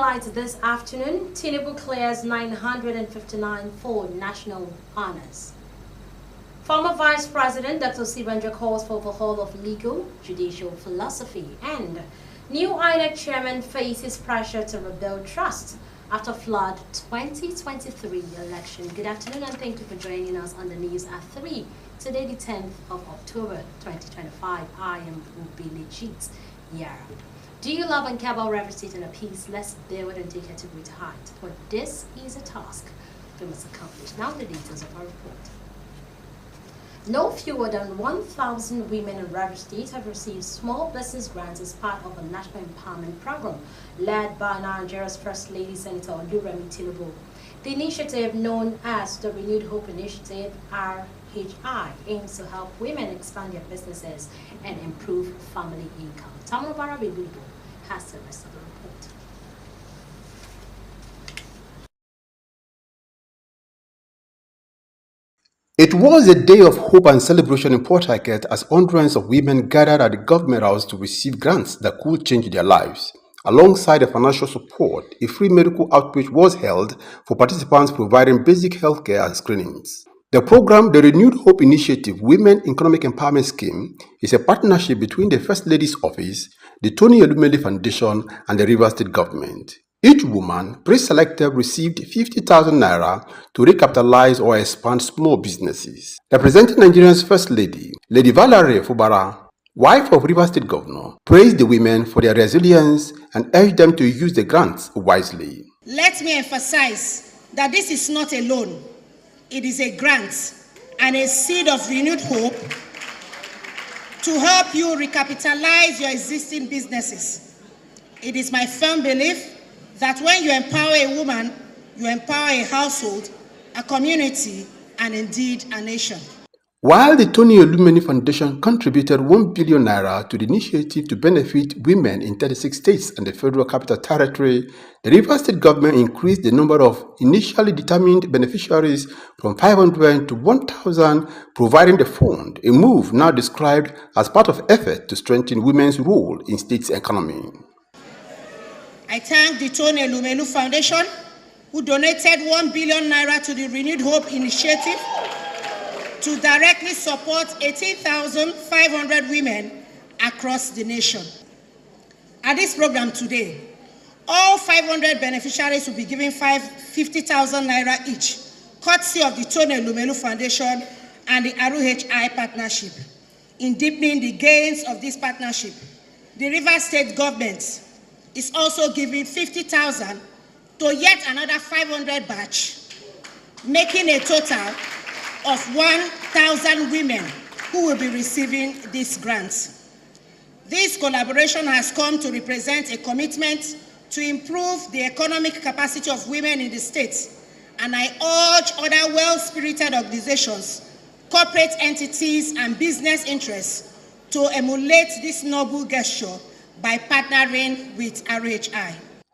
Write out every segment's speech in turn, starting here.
highlights this afternoon: Tinubu clears 959 for national honors. Former Vice President Dr. Sibanja calls for overhaul of legal judicial philosophy, and new INEC chairman faces pressure to rebuild trust after flood 2023 election. Good afternoon and thank you for joining us on the news at 3. Today the 10th of October 2025. I am Ubili Cheats. Yeah. Do you love and care about Rstv and a piece? Let's build and take it to greater height. For this is a task we must accomplish. Now the details of our report. No fewer than 1,000 women in Rstv have received small business grants as part of a national empowerment program led by Nigeria's First Lady Senator Oluremi Tinubu. The initiative, known as the Renewed Hope Initiative, RHI, aims to help women expand their businesses and improve family income. Tamara Barabi has the rest of the report. It was a day of hope and celebration in Port Harcourt as hundreds of women gathered at the government house to receive grants that could change their lives. Alongside the financial support, a free medical outreach was held for participants providing basic health care and screenings. The program, the Renewed Hope Initiative Women Economic Empowerment Scheme, is a partnership between the First Lady's Office, the Tony Elumelu Foundation, and the Rivers State Government. Each woman pre-selected received 50,000 naira to recapitalize or expand small businesses. Representing Nigeria's First Lady, Lady Valerie Fubara, wife of Rivers State Governor, praised the women for their resilience and urged them to use the grants wisely. Let me emphasize that this is not a loan. It is a grant and a seed of renewed hope to help you recapitalize your existing businesses. It is my firm belief that when you empower a woman, you empower a household, a community, and indeed a nation. While the Tony Elumelu Foundation contributed 1 billion naira to the initiative to benefit women in 36 states and the Federal Capital Territory, the Rivers State Government increased the number of initially determined beneficiaries from 500 to 1,000, providing the fund, a move now described as part of effort to strengthen women's role in states' economy. I thank the Tony Elumelu Foundation, who donated 1 billion naira to the Renewed Hope Initiative to directly support 18,500 women across the nation. At this program today, all 500 beneficiaries will be given 50,000 naira each, courtesy of the Tony Elumelu Foundation and the RHI partnership. In deepening the gains of this partnership, the Rivers State Government is also giving 50,000 to yet another 500 batch, making a total of 1,000 women who will be receiving these grants. This collaboration has come to represent a commitment to improve the economic capacity of women in the states, and I urge other well-spirited organizations, corporate entities, and business interests to emulate this noble gesture by partnering with RHI.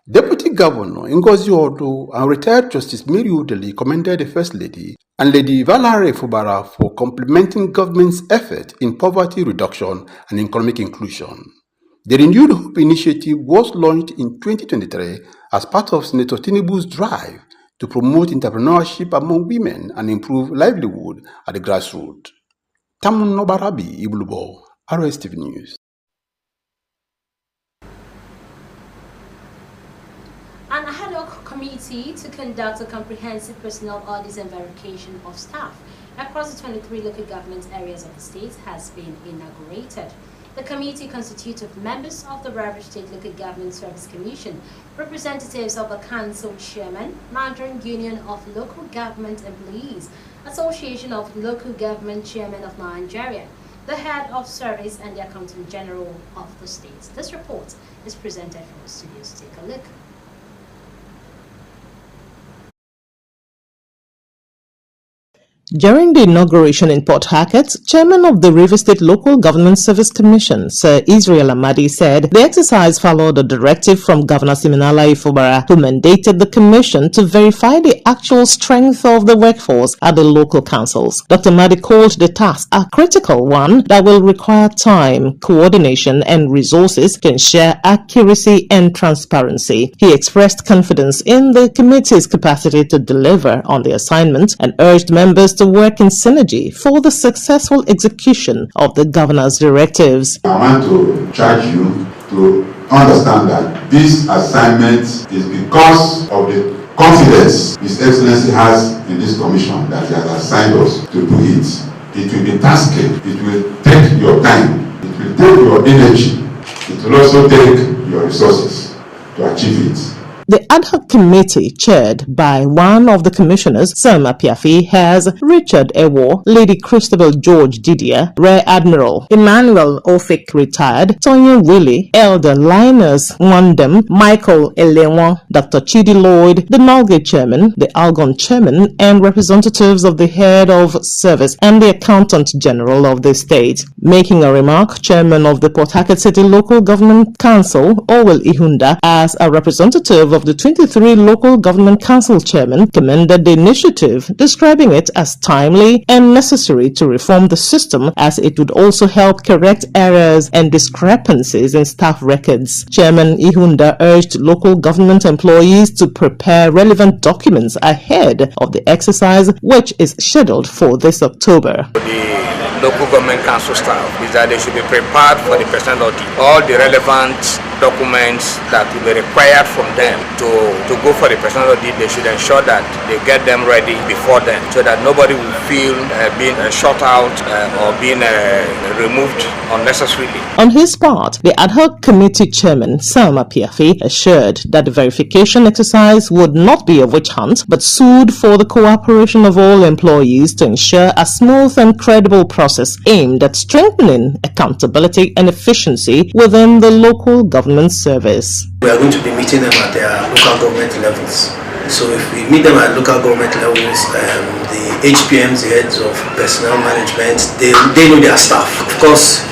Deputy Governor Ngozi Odo and retired Justice Mary Udeli commended the First Lady and Lady Valerie Fubara for complementing government's effort in poverty reduction and economic inclusion. The Renewed Hope Initiative was launched in 2023 as part of Senator Tinubu's drive to promote entrepreneurship among women and improve livelihood at the grassroots. Tamun Nobarabi Ibulubo, Rstv News. An ad hoc committee to conduct a comprehensive personnel audit and verification of staff across the 23 local government areas of the state has been inaugurated. The committee constitutes of members of the Rivers State Local Government Service Commission, representatives of the Council Chairman, Nigerian Union of Local Government Employees, Association of Local Government Chairmen of Nigeria, the Head of Service, and the Accountant General of the state. This report is presented from the studios. Take a look. During the inauguration in Port Harcourt, Chairman of the Rivers State Local Government Service Commission, Sir Israel Amadi, said the exercise followed a directive from Governor Siminala Ifubara, who mandated the commission to verify the actual strength of the workforce at the local councils. Dr. Amadi called the task a critical one that will require time, coordination, and resources to ensure accuracy and transparency. He expressed confidence in the committee's capacity to deliver on the assignment and urged members to work in synergy for the successful execution of the governor's directives. I want to charge you to understand that this assignment is because of the confidence His Excellency has in this commission that he has assigned us to do it. It will be tasking, it will take your time, it will take your energy, it will also take your resources to achieve it. The ad hoc committee, chaired by one of the commissioners, Selma Piafi, has Richard Ewo, Lady Christabel George Didier, Rear Admiral Emmanuel Ofik retired, Tonya Willie, Elder Linus Wandem, Michael Elewa, Dr. Chidi Lloyd, the Nalgate chairman, the Algon chairman, and representatives of the head of service and the accountant general of the state. Making a remark, chairman of the Port Harcourt City Local Government Council, Owel Ihunda, as a representative of the 23 local government council chairmen, commended the initiative, describing it as timely and necessary to reform the system, as it would also help correct errors and discrepancies in staff records. Chairman Ihunda urged local government employees to prepare relevant documents ahead of the exercise, which is scheduled for this October. The local government council staff is that they should be prepared for the personal audit. All the relevant documents that will be required from them to go for the personal audit, they should ensure that they get them ready before then, so that nobody will feel being shut out or being removed unnecessarily. On his part, the ad hoc committee chairman, Selma Piafi, assured that the verification exercise would not be a witch hunt, but sued for the cooperation of all employees to ensure a smooth and credible process aimed at strengthening accountability and efficiency within the local government service. We are going to be meeting them at their local government levels. So if we meet them at local government levels, the HPMs, the heads of personnel management, they know their staff. Of course,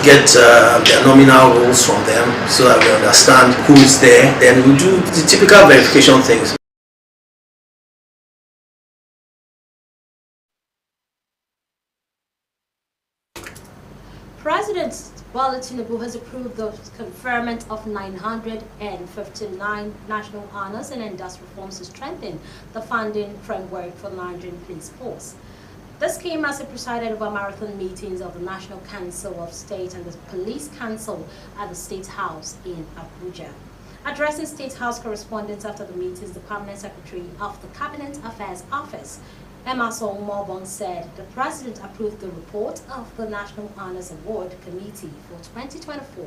get their nominal roles from them so that we understand who is there. Then we do the typical verification things. President Bola Tinubu has approved the conferment of 959 national honors and endorsed reforms to strengthen the funding framework for the Nigerian Police Force. This came as he presided over marathon meetings of the National Council of State and the Police Council at the State House in Abuja. Addressing State House correspondents after the meetings, the Permanent Secretary of the Cabinet Affairs Office, Emerson Morbong, said the President approved the report of the National Honors Award Committee for 2024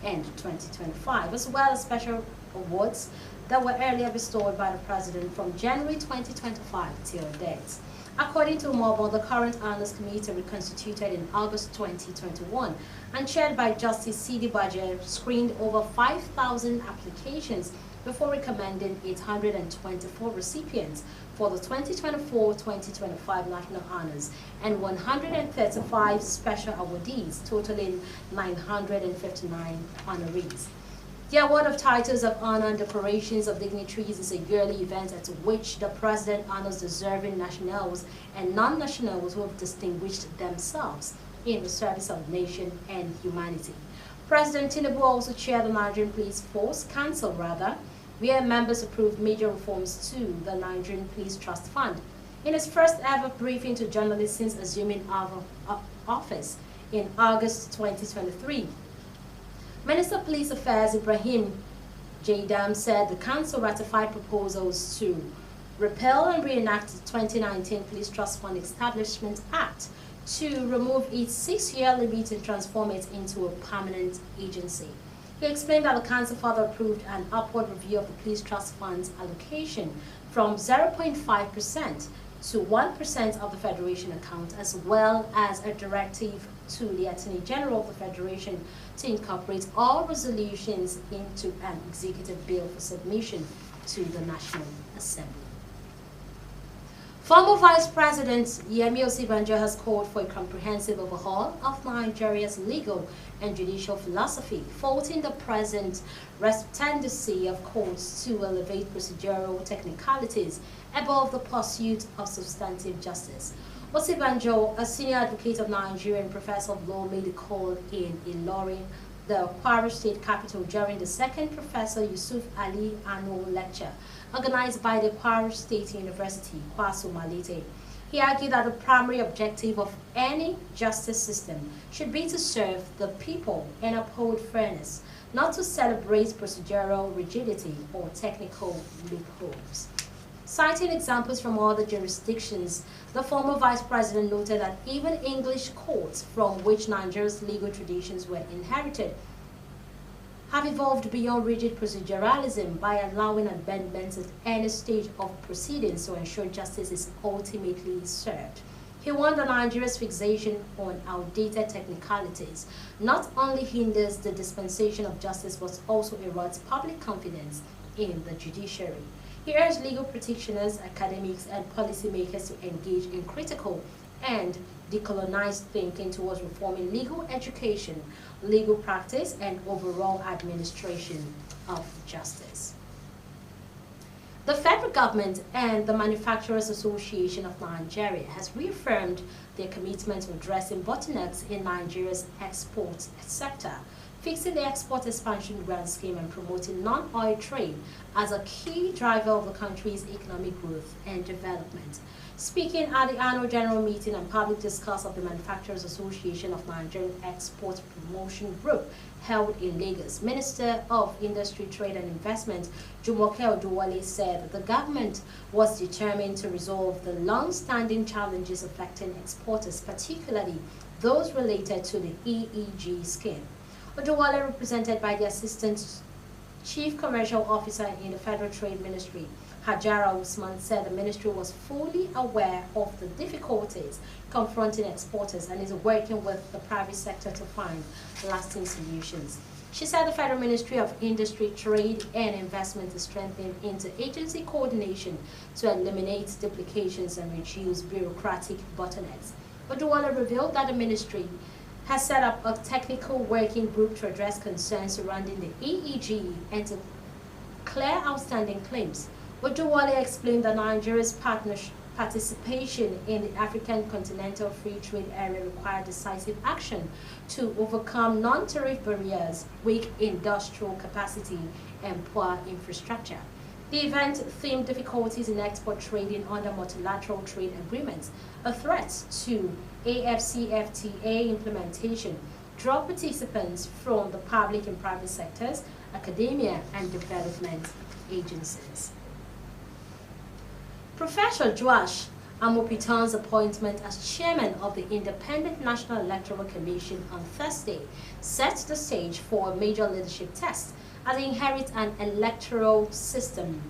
and 2025, as well as special awards that were earlier bestowed by the President from January 2025 till date. According to Morbong, the current Honors Committee, reconstituted in August 2021 and chaired by Justice C.D. Bajer, screened over 5,000 applications before recommending 824 recipients for the 2024-2025 National Honors and 135 special awardees, totaling 959 honorees. The award of titles of honor and decorations of dignitaries is a yearly event at which the President honors deserving nationals and non-nationals who have distinguished themselves in the service of the nation and humanity. President Tinubu also chaired the Nigerian Police Force Council, where members approved major reforms to the Nigerian Police Trust Fund. In his first ever briefing to journalists since assuming office in August 2023, Minister of Police Affairs Ibrahim Jaidam said the council ratified proposals to repeal and reenact the 2019 Police Trust Fund Establishment Act to remove its 6-year limit and transform it into a permanent agency. He explained that the council further approved an upward review of the Police Trust Fund's allocation from 0.5% to 1% of the Federation account, as well as a directive to the Attorney General of the Federation to incorporate all resolutions into an executive bill for submission to the National Assembly. Former Vice President Yemi Osibanjo has called for a comprehensive overhaul of Nigeria's legal and judicial philosophy, faulting the present tendency of courts to elevate procedural technicalities above the pursuit of substantive justice. Osibanjo, a senior advocate of Nigeria and professor of law, made a call in Ilorin, the Kwara State capital, during the second Professor Yusuf Ali annual lecture organized by the Kwara State University, Kwaso Malete. He argued that the primary objective of any justice system should be to serve the people and uphold fairness, not to celebrate procedural rigidity or technical loopholes. Citing examples from other jurisdictions, the former vice president noted that even English courts, from which Nigeria's legal traditions were inherited, have evolved beyond rigid proceduralism by allowing amendments at any stage of proceedings to ensure justice is ultimately served. He warned that Nigeria's fixation on outdated technicalities not only hinders the dispensation of justice but also erodes public confidence in the judiciary. He urged legal practitioners, academics, and policymakers to engage in critical and decolonized thinking towards reforming legal education, legal practice, and overall administration of justice. The federal government and the Manufacturers Association of Nigeria has reaffirmed their commitment to addressing bottlenecks in Nigeria's export sector, fixing the export expansion grant scheme and promoting non-oil trade as a key driver of the country's economic growth and development. Speaking at the annual general meeting and public discourse of the Manufacturers Association of Nigerian Export Promotion Group held in Lagos, Minister of Industry, Trade and Investment Jumoke Oduwole said that the government was determined to resolve the long-standing challenges affecting exporters, particularly those related to the EEG scheme. Oduwole, represented by the Assistant Chief Commercial Officer in the Federal Trade Ministry, Hajara Usman, said the ministry was fully aware of the difficulties confronting exporters and is working with the private sector to find lasting solutions. She said the Federal Ministry of Industry, Trade and Investment is strengthening interagency coordination to eliminate duplications and reduce bureaucratic bottlenecks. Oduwole revealed that the ministry has set up a technical working group to address concerns surrounding the EEG and to clear outstanding claims. Oduwole explained that Nigeria's participation in the African Continental Free Trade Area required decisive action to overcome non-tariff barriers, weak industrial capacity, and poor infrastructure. The event themed difficulties in export trading under multilateral trade agreements, a threat to AFCFTA implementation, draw participants from the public and private sectors, academia, and development agencies. Professor Joash Amopitan's appointment as chairman of the Independent National Electoral Commission on Thursday sets the stage for a major leadership test as they inherit an electoral system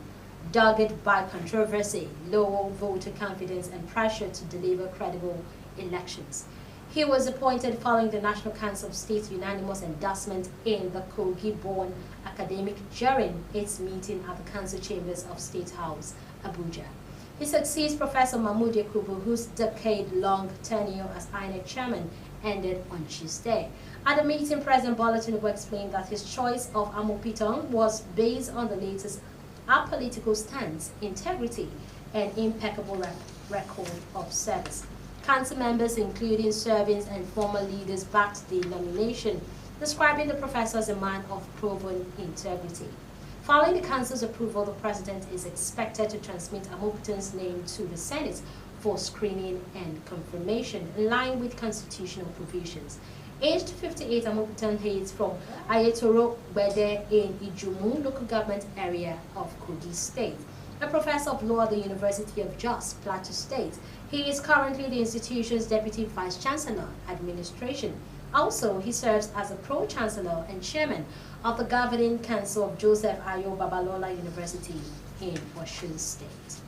dogged by controversy, low voter confidence, and pressure to deliver credible elections. He was appointed following the National Council of State's unanimous endorsement in the Kogi-born academic during its meeting at the Council Chambers of State House, Abuja. He succeeds Professor Mahmoud Yakubu, whose decade-long tenure as INEC chairman ended on Tuesday. At the meeting, President Bola Tinubu explained that his choice of Amopitan was based on the latest apolitical stance, integrity, and impeccable record of service. Council members, including servants and former leaders, backed the nomination, describing the professor as a man of proven integrity. Following the Council's approval, the President is expected to transmit Amopitan's name to the Senate for screening and confirmation, in line with constitutional provisions. Aged 58, Amopitan hails from Ayetoro Bede in Ijumu local government area of Kogi State. A professor of law at the University of Jos, Plateau State, he is currently the institution's Deputy Vice-Chancellor, Administration. Also, he serves as a Pro-Chancellor and Chairman of the Governing Council of Joseph Ayo Babalola University in Osun State.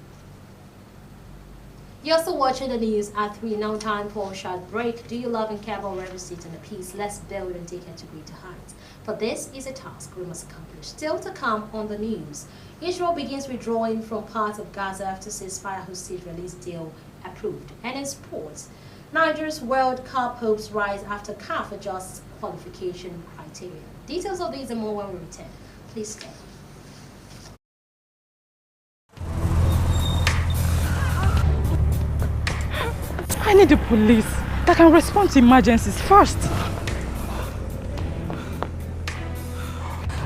You're also watching the news at 3 now. Time for a short break. Do you love and care about every state and a peace? Let's build and take it to greater heights. For this is a task we must accomplish. Still to come on the news. Israel begins withdrawing from parts of Gaza after ceasefire hostage release deal approved. And in sports, Nigeria's World Cup hopes rise after CAF adjusts qualification criteria. Details of these and more when we return. Please stay. I need the police that can respond to emergencies first.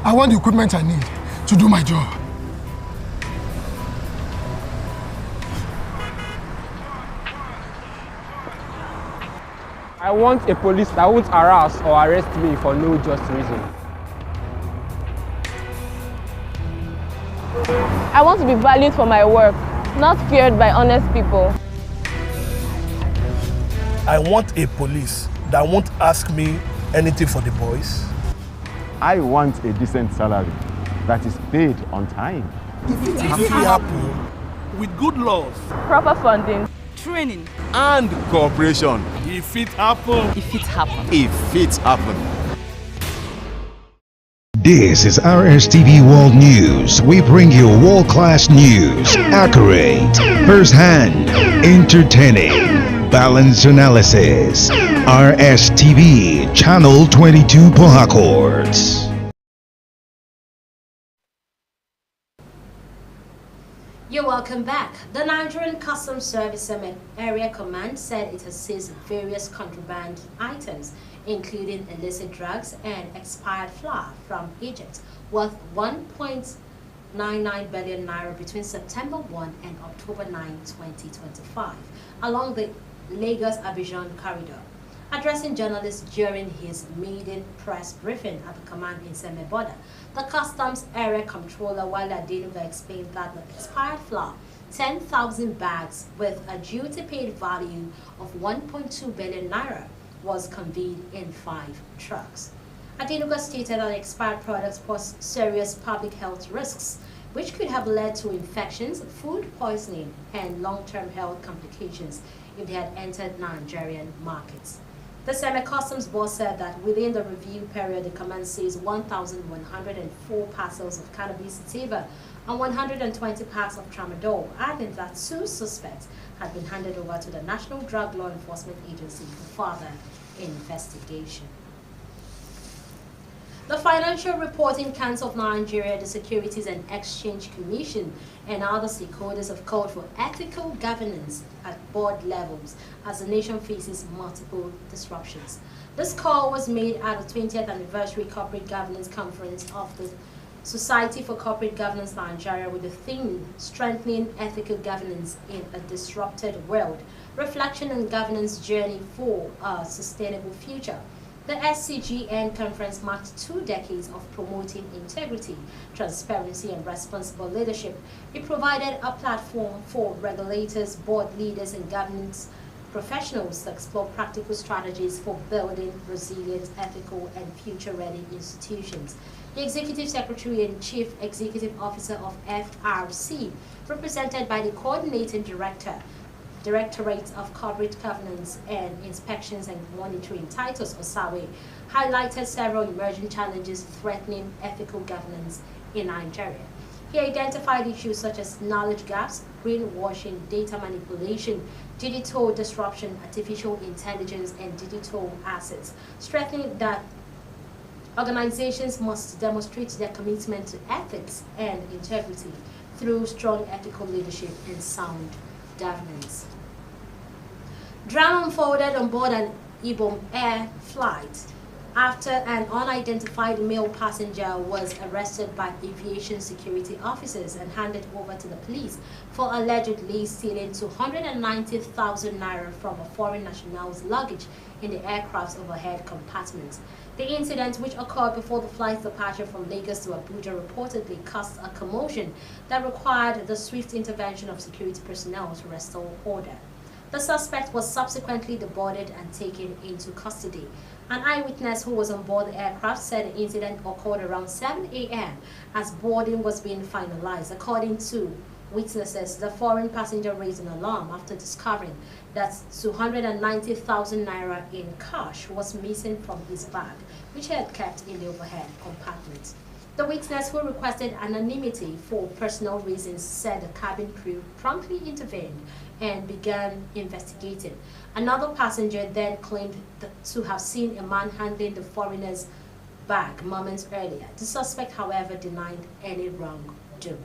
I want the equipment I need to do my job. I want a police that won't harass or arrest me for no just reason. I want to be valued for my work, not feared by honest people. I want a police that won't ask me anything for the boys. I want a decent salary that is paid on time. If it happen with good laws, proper funding, training, and cooperation. If it happen. If it happen. If it happen. This is Rstv World News. We bring you world-class news, accurate, first-hand, entertaining, balanced analysis. Rstv, Channel 22 Port Harcourt. You're welcome back. The Nigerian Customs Service Area Command said it has seized various contraband items, including illicit drugs and expired flour from Egypt, worth 1.99 billion naira between September 1 and October 9, 2025, along the Lagos-Abidjan corridor. Addressing journalists during his maiden press briefing at the command in Semeboda, the Customs Area Controller Wale Adenuga explained that the expired flour, 10,000 bags with a duty-paid value of 1.2 billion naira, was conveyed in 5 trucks. Adenuga stated that expired products pose serious public health risks, which could have led to infections, food poisoning, and long-term health complications if they had entered Nigerian markets. The Semi-Customs boss said that within the review period, the command seized 1,104 parcels of cannabis sativa and 120 packs of tramadol, adding that 2 suspects had been handed over to the National Drug Law Enforcement Agency for further investigation. The Financial Reporting Council of Nigeria, the Securities and Exchange Commission, and other stakeholders have called for ethical governance at board levels as the nation faces multiple disruptions. This call was made at the 20th Anniversary Corporate Governance Conference of the Society for Corporate Governance Nigeria with the theme Strengthening Ethical Governance in a Disrupted World, Reflection and Governance Journey for a Sustainable Future. The SCGN conference marked 2 decades of promoting integrity, transparency, and responsible leadership. It provided a platform for regulators, board leaders, and governance professionals to explore practical strategies for building resilient, ethical, and future-ready institutions. The Executive Secretary and Chief Executive Officer of FRC, represented by the Coordinating Directorate of Corporate Governance and Inspections and Monitoring, Titus Osawe, highlighted several emerging challenges threatening ethical governance in Nigeria. He identified issues such as knowledge gaps, greenwashing, data manipulation, digital disruption, artificial intelligence, and digital assets, stressing that organizations must demonstrate their commitment to ethics and integrity through strong ethical leadership and sound governance. Drama unfolded on board an Ibom Air flight after an unidentified male passenger was arrested by aviation security officers and handed over to the police for allegedly stealing 290,000 naira from a foreign national's luggage in the aircraft's overhead compartment. The incident, which occurred before the flight's departure from Lagos to Abuja, reportedly caused a commotion that required the swift intervention of security personnel to restore order. The suspect was subsequently deported and taken into custody. An eyewitness who was on board the aircraft said the incident occurred around 7 a.m. as boarding was being finalized. According to Witnesses, the foreign passenger raised an alarm after discovering that 290,000 naira in cash was missing from his bag, which he had kept in the overhead compartment. The witness, who requested anonymity for personal reasons, said the cabin crew promptly intervened and began investigating. Another passenger then claimed to have seen a man handling the foreigner's bag moments earlier. The suspect, however, denied any wrongdoing.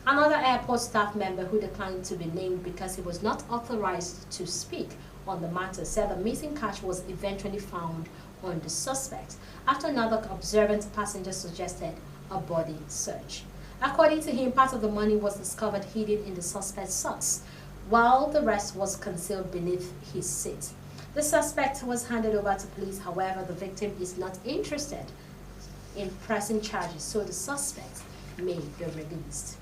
Another airport staff member, who declined to be named because he was not authorized to speak on the matter, said the missing cash was eventually found on the suspect after another observant passenger suggested a body search. According to him, part of the money was discovered hidden in the suspect's socks, while the rest was concealed beneath his seat. The suspect was handed over to police. However, the victim is not interested in pressing charges, so the suspect may be released.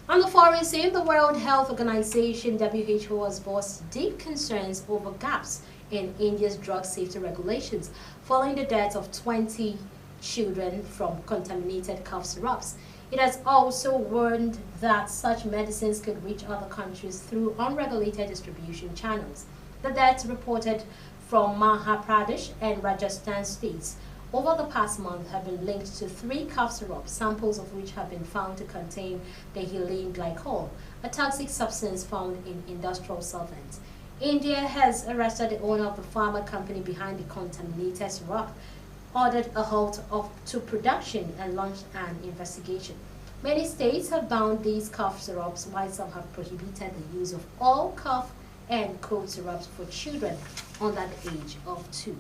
On the foreign scene, the World Health Organization (WHO) has voiced deep concerns over gaps in India's drug safety regulations following the death of 20 children from contaminated cough syrups. It has also warned that such medicines could reach other countries through unregulated distribution channels. The deaths reported from Madhya Pradesh and Rajasthan states over the past month have been linked to 3 cough syrups, samples of which have been found to contain dihydrogen glycol, a toxic substance found in industrial solvents. India has arrested the owner of the pharma company behind the contaminated syrup, ordered a halt to production, and launched an investigation. Many states have banned these cough syrups, while some have prohibited the use of all cough and cold syrups for children under the age of 2.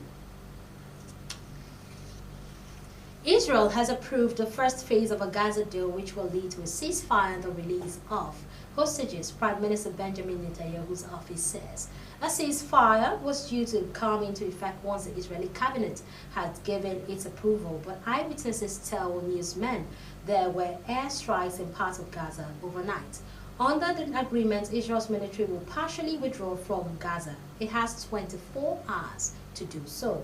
Israel has approved the first phase of a Gaza deal, which will lead to a ceasefire and the release of hostages, Prime Minister Benjamin Netanyahu's office says. A ceasefire was due to come into effect once the Israeli cabinet had given its approval, but eyewitnesses tell newsmen there were airstrikes in parts of Gaza overnight. Under the agreement, Israel's military will partially withdraw from Gaza. It has 24 hours to do so.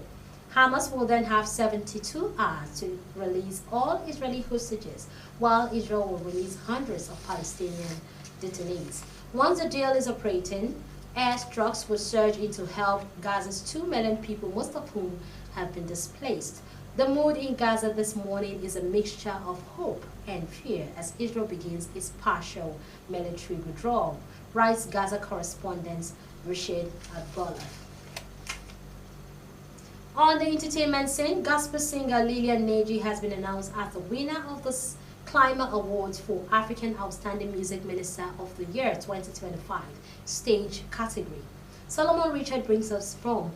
Hamas will then have 72 hours to release all Israeli hostages, while Israel will release hundreds of Palestinian detainees. Once the deal is operating, airstrikes will surge in to help Gaza's 2 million people, most of whom have been displaced. The mood in Gaza this morning is a mixture of hope and fear as Israel begins its partial military withdrawal, writes Gaza correspondent Rashid Abdullah. On the entertainment scene, gospel singer Lilian Neji has been announced as the winner of the Climber Awards for African Outstanding Music Minister of the Year 2025 stage category. Solomon Richard brings us from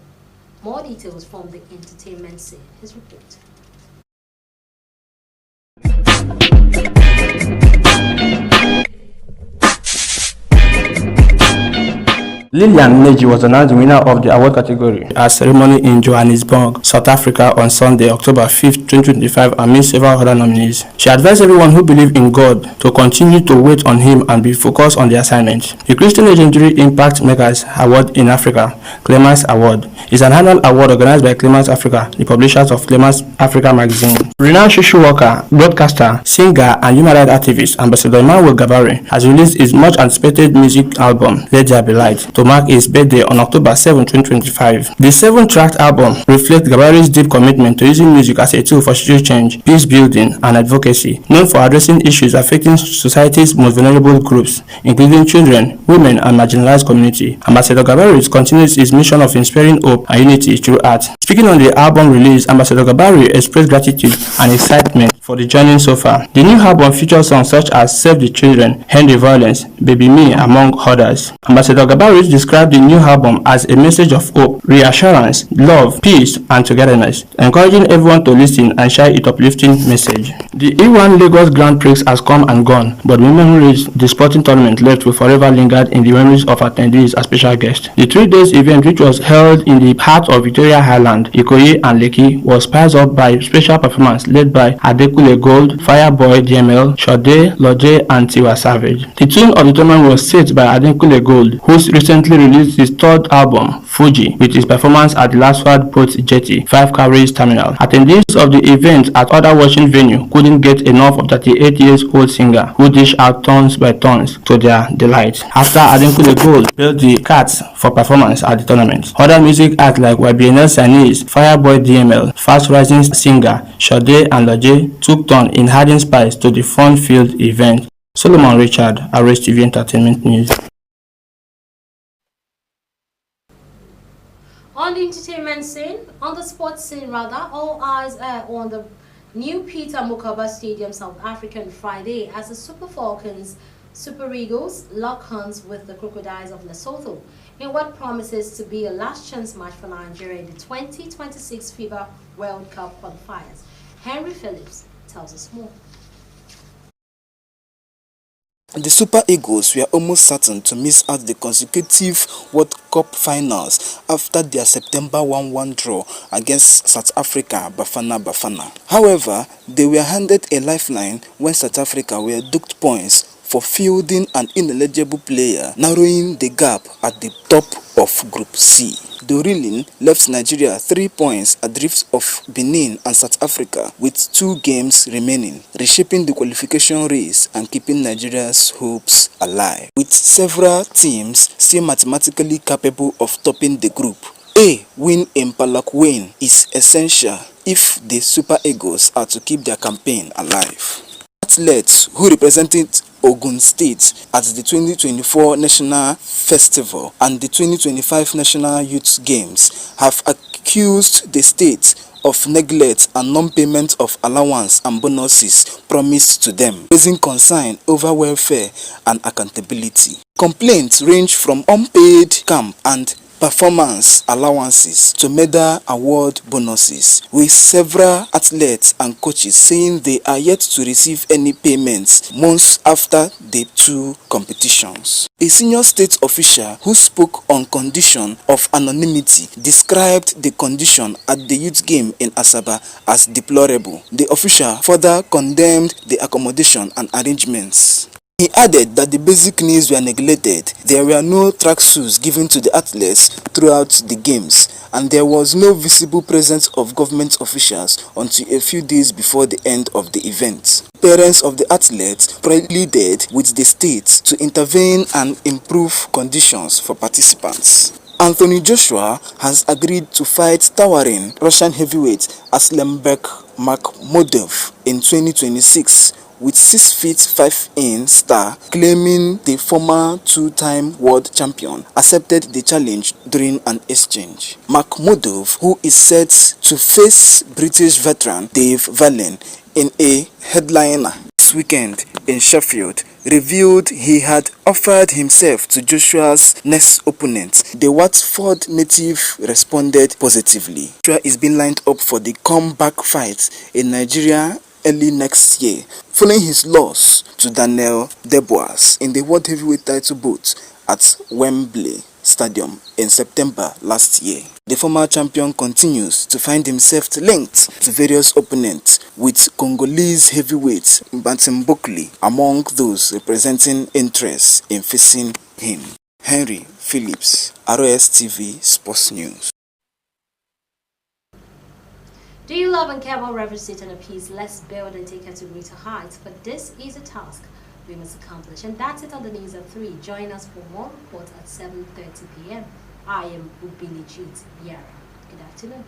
more details from the entertainment scene. His report. Lilian Neji was announced the winner of the award category at ceremony in Johannesburg, South Africa on Sunday, October 5, 2025, amidst several other nominees. She advised everyone who believe in God to continue to wait on Him and be focused on the assignment. The Christian Legendary Impact Makers Award in Africa, Clemens Award, is an annual award organized by Clemens Africa, the publishers of Clemens Africa magazine. Renowned social worker, broadcaster, singer, and human rights activist Ambassador Emmanuel Gabari has released his much anticipated music album, Let There Be Light, to mark his birthday on October 7, 2025. The 7-track album reflects Gabari's deep commitment to using music as a tool for social change, peace building, and advocacy, known for addressing issues affecting society's most vulnerable groups, including children, women, and marginalized community. Ambassador Gabari continues his mission of inspiring hope and unity through art. Speaking on the album release, Ambassador Gabari expressed gratitude and excitement for the journey so far. The new album features songs such as Save the Children, End the Violence, Baby Me, among others. Ambassador Gabari described the new album as a message of hope, reassurance, love, peace, and togetherness, encouraging everyone to listen and share its uplifting message. The E1 Lagos Grand Prix has come and gone, but the memories the sporting tournament left will forever linger in the memories of attendees as special guests. The 3-day event, which was held in the heart of Victoria Highland, Ikoyi, and Lekki, was spiced up by special performance led by Adekule Gold, Fireboy, DML, Shode, Lodge, and Tiwa Savage. The tune of the tournament was set by Adekule Gold, whose recent recently released his third album, Fuji, with his performance at the Laswad Boat Jetty, 5 Carriage Terminal. Attendees of the event at other watching venue couldn't get enough of 38-year-old singer, who dished out tons by tons to their delight. After Adekunle Gold built the carts for performance at the tournament, other music acts like YBNL Sanese, Fireboy DML, fast-rising singer Sade and Loje took turn in adding spice to the fun-filled event. Solomon Richard, Rstv Entertainment News. On the entertainment scene, on the sports scene rather, all eyes are on the new Peter Mokaba Stadium, South Africa on Friday as the Super Falcons, Super Eagles lock horns with the Crocodiles of Lesotho in what promises to be a last chance match for Nigeria in the 2026 FIBA World Cup qualifiers. Henry Phillips tells us more. The Super Eagles were almost certain to miss out the consecutive World Cup finals after their September 1-1 draw against South Africa Bafana. However, they were handed a lifeline when South Africa were docked points for fielding an ineligible player, narrowing the gap at the top of Group C. The ruling left Nigeria 3 points adrift of Benin and South Africa with 2 games remaining, reshaping the qualification race and keeping Nigeria's hopes alive. With several teams still mathematically capable of topping the group, a win in Polokwane is essential if the Super Eagles are to keep their campaign alive. Athletes who represented Ogun State at the 2024 National Festival and the 2025 National Youth Games have accused the state of neglect and non-payment of allowance and bonuses promised to them, raising concern over welfare and accountability. Complaints range from unpaid camp and performance allowances to medal award bonuses, with several athletes and coaches saying they are yet to receive any payments months after the 2 competitions. A senior state official who spoke on condition of anonymity described the condition at the youth game in Asaba as deplorable. The official further condemned the accommodation and arrangements. He added that the basic needs were neglected, there were no tracksuits given to the athletes throughout the games, and there was no visible presence of government officials until a few days before the end of the event. Parents of the athletes pleaded with the state to intervene and improve conditions for participants. Anthony Joshua has agreed to fight towering Russian heavyweight Aslanbek Makhmudov in 2026, with 6 feet 5 inch star claiming the former 2-time world champion accepted the challenge during an exchange. Makhmudov, who is set to face British veteran Dave Vallen in a headliner this weekend in Sheffield, revealed he had offered himself to Joshua's next opponent. The Watford native responded positively. Joshua is being lined up for the comeback fight in Nigeria early next year, following his loss to Daniel Dubois in the World Heavyweight title bout at Wembley Stadium in September last year. The former champion continues to find himself linked to various opponents, with Congolese heavyweight Bantam Buckley among those representing interest in facing him. Henry Phillips, Rstv Sports News. Do you love and care about Reverend State and peace? Let's build and take her to greater heights. But this is a task we must accomplish. And that's it on the news at 3. Join us for more reports at 7:30 p.m. I am Ubili Jute Yara. Good afternoon.